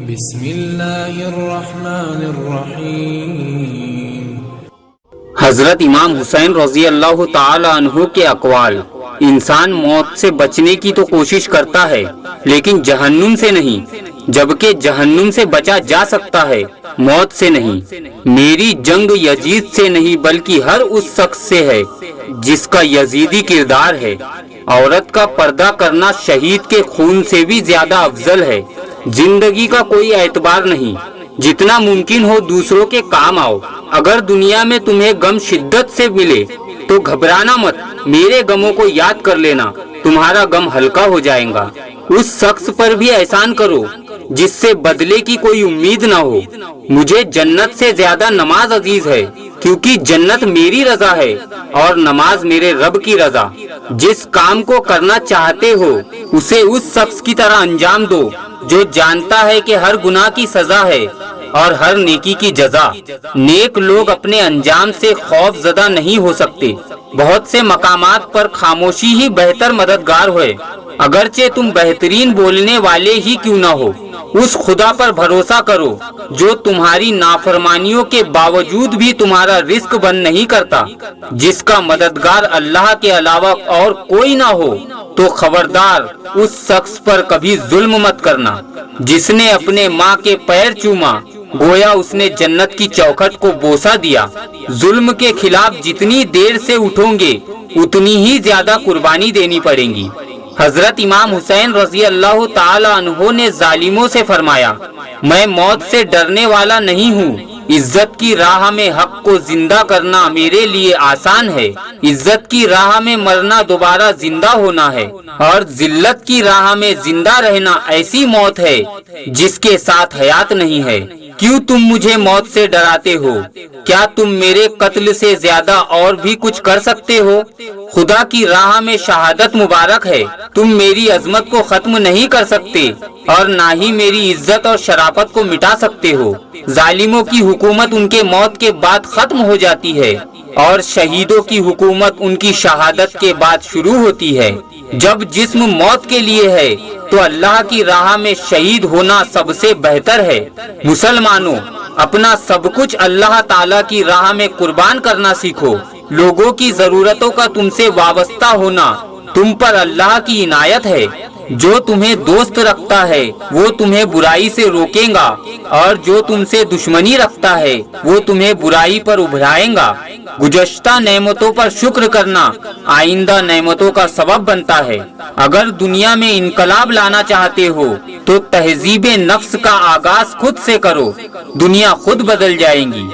بسم اللہ الرحمن الرحیم۔ حضرت امام حسین رضی اللہ تعالی عنہ کے اقوال: انسان موت سے بچنے کی تو کوشش کرتا ہے لیکن جہنم سے نہیں، جبکہ جہنم سے بچا جا سکتا ہے، موت سے نہیں۔ میری جنگ یزید سے نہیں بلکہ ہر اس شخص سے ہے جس کا یزیدی کردار ہے۔ عورت کا پردہ کرنا شہید کے خون سے بھی زیادہ افضل ہے۔ زندگی کا کوئی اعتبار نہیں، جتنا ممکن ہو دوسروں کے کام آؤ۔ اگر دنیا میں تمہیں غم شدت سے ملے تو گھبرانا مت، میرے غموں کو یاد کر لینا، تمہارا غم ہلکا ہو جائے گا۔ اس شخص پر بھی احسان کرو جس سے بدلے کی کوئی امید نہ ہو۔ مجھے جنت سے زیادہ نماز عزیز ہے، کیونکہ جنت میری رضا ہے اور نماز میرے رب کی رضا۔ جس کام کو کرنا چاہتے ہو اسے اس شخص کی طرح انجام دو جو جانتا ہے کہ ہر گناہ کی سزا ہے اور ہر نیکی کی جزا۔ نیک لوگ اپنے انجام سے خوف زدہ نہیں ہو سکتے۔ بہت سے مقامات پر خاموشی ہی بہتر مددگار ہے، اگرچہ تم بہترین بولنے والے ہی کیوں نہ ہو۔ اس خدا پر بھروسہ کرو جو تمہاری نافرمانیوں کے باوجود بھی تمہارا رزق بند نہیں کرتا۔ جس کا مددگار اللہ کے علاوہ اور کوئی نہ ہو تو خبردار اس شخص پر کبھی ظلم مت کرنا۔ جس نے اپنے ماں کے پیر چوما گویا اس نے جنت کی چوکھٹ کو بوسہ دیا۔ ظلم کے خلاف جتنی دیر سے اٹھو گے اتنی ہی زیادہ قربانی دینی پڑے گی۔ حضرت امام حسین رضی اللہ تعالی عنہ نے ظالموں سے فرمایا: میں موت سے ڈرنے والا نہیں ہوں۔ عزت کی راہ میں حق کو زندہ کرنا میرے لیے آسان ہے۔ عزت کی راہ میں مرنا دوبارہ زندہ ہونا ہے، اور ذلت کی راہ میں زندہ رہنا ایسی موت ہے جس کے ساتھ حیات نہیں ہے۔ کیوں تم مجھے موت سے ڈراتے ہو؟ کیا تم میرے قتل سے زیادہ اور بھی کچھ کر سکتے ہو؟ خدا کی راہ میں شہادت مبارک ہے۔ تم میری عظمت کو ختم نہیں کر سکتے اور نہ ہی میری عزت اور شرافت کو مٹا سکتے ہو۔ ظالموں کی حکومت ان کے موت کے بعد ختم ہو جاتی ہے اور شہیدوں کی حکومت ان کی شہادت کے بعد شروع ہوتی ہے۔ جب جسم موت کے لیے ہے تو اللہ کی راہ میں شہید ہونا سب سے بہتر ہے۔ مسلمانوں، اپنا سب کچھ اللہ تعالیٰ کی راہ میں قربان کرنا سیکھو۔ لوگوں کی ضرورتوں کا تم سے وابستہ ہونا تم پر اللہ کی عنایت ہے۔ جو تمہیں دوست رکھتا ہے وہ تمہیں برائی سے روکے گا، اور جو تم سے دشمنی رکھتا ہے وہ تمہیں برائی پر ابھرائے گا۔ گزشتہ نعمتوں پر شکر کرنا آئندہ نعمتوں کا سبب بنتا ہے۔ اگر دنیا میں انقلاب لانا چاہتے ہو تو تہذیب نفس کا آغاز خود سے کرو، دنیا خود بدل جائے گی۔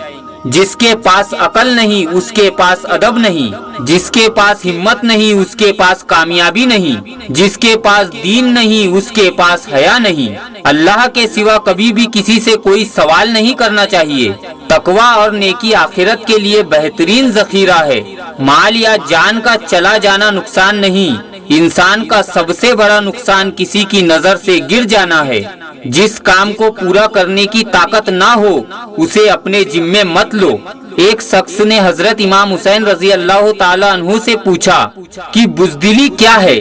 جس کے پاس عقل نہیں اس کے پاس ادب نہیں، جس کے پاس ہمت نہیں اس کے پاس کامیابی نہیں، جس کے پاس دین نہیں اس کے پاس حیا نہیں۔ اللہ کے سوا کبھی بھی کسی سے کوئی سوال نہیں کرنا چاہیے۔ تقوی اور نیکی آخرت کے لیے بہترین ذخیرہ ہے۔ مال یا جان کا چلا جانا نقصان نہیں، انسان کا سب سے بڑا نقصان کسی کی نظر سے گر جانا ہے۔ جس کام کو پورا کرنے کی طاقت نہ ہو اسے اپنے ذمے مت لو۔ ایک شخص نے حضرت امام حسین رضی اللہ تعالی عنہ سے پوچھا کہ بزدلی کیا ہے؟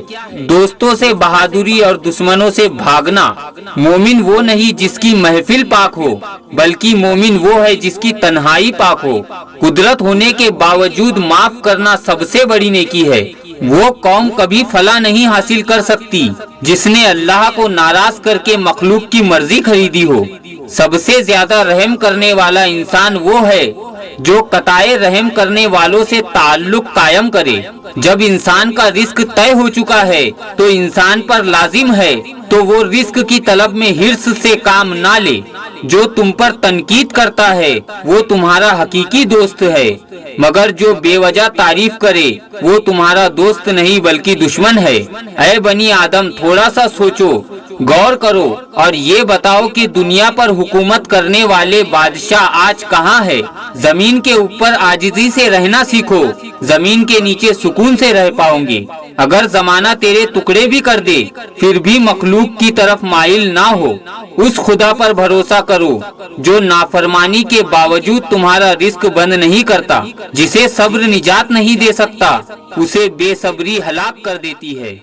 دوستوں سے بہادری اور دشمنوں سے بھاگنا۔ مومن وہ نہیں جس کی محفل پاک ہو، بلکہ مومن وہ ہے جس کی تنہائی پاک ہو۔ قدرت ہونے کے باوجود معاف کرنا سب سے بڑی نیکی ہے۔ وہ قوم کبھی فلاح نہیں حاصل کر سکتی جس نے اللہ کو ناراض کر کے مخلوق کی مرضی خریدی ہو۔ سب سے زیادہ رحم کرنے والا انسان وہ ہے جو قطع رحم کرنے والوں سے تعلق قائم کرے۔ جب انسان کا رزق طے ہو چکا ہے تو انسان پر لازم ہے تو وہ رزق کی طلب میں حرص سے کام نہ لے۔ جو تم پر تنقید کرتا ہے وہ تمہارا حقیقی دوست ہے، مگر جو بے وجہ تعریف کرے وہ تمہارا دوست نہیں بلکہ دشمن ہے۔ اے بنی آدم، تھوڑا سا سوچو، غور کرو اور یہ بتاؤ کہ دنیا پر حکومت کرنے والے بادشاہ آج کہاں ہے؟ زمین کے اوپر عاجزی سے رہنا سیکھو، زمین کے نیچے سکون سے رہ پاؤ گے۔ اگر زمانہ تیرے ٹکڑے بھی کر دے پھر بھی مخلوق کی طرف مائل نہ ہو۔ اس خدا پر بھروسہ کرو جو نافرمانی کے باوجود تمہارا رزق بند نہیں کرتا۔ جسے صبر نجات نہیں دے سکتا اسے بے صبری ہلاک کر دیتی ہے۔